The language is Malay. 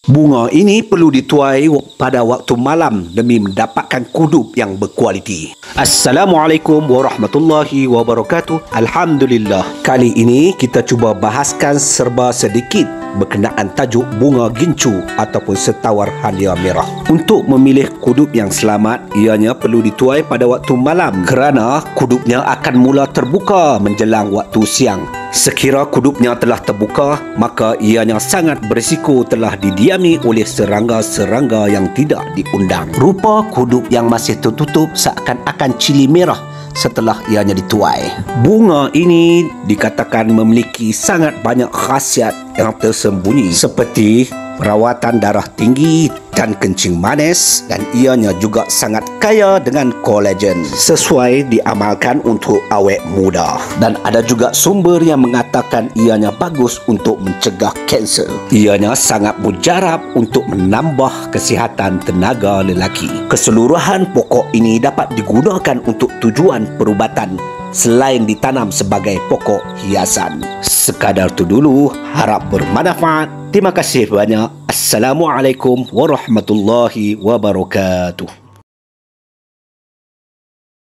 Bunga ini perlu dituai pada waktu malam demi mendapatkan kudup yang berkualiti. Assalamualaikum warahmatullahi wabarakatuh. Alhamdulillah. Kali ini kita cuba bahaskan serba sedikit berkenaan tajuk bunga gincu ataupun setawar halia merah. Untuk memilih kudup yang selamat, ianya perlu dituai pada waktu malam kerana kudupnya akan mula terbuka menjelang waktu siang. Sekira kudupnya telah terbuka, maka ianya sangat berisiko telah didiami oleh serangga-serangga yang tidak diundang. Rupa kudup yang masih tertutup seakan-akan cili merah setelah ianya dituai. Bunga ini dikatakan memiliki sangat banyak khasiat yang tersembunyi seperti perawatan darah tinggi dan kencing manis, dan ianya juga sangat kaya dengan kolagen, sesuai diamalkan untuk awet muda. Dan ada juga sumber yang mengatakan ianya bagus untuk mencegah kanser. Ianya sangat mujarab untuk menambah kesihatan tenaga lelaki. Keseluruhan pokok ini dapat digunakan untuk tujuan perubatan selain ditanam sebagai pokok hiasan. Sekadar itu dulu, harap bermanfaat. Terima kasih banyak. Assalamualaikum warahmatullahi wabarakatuh.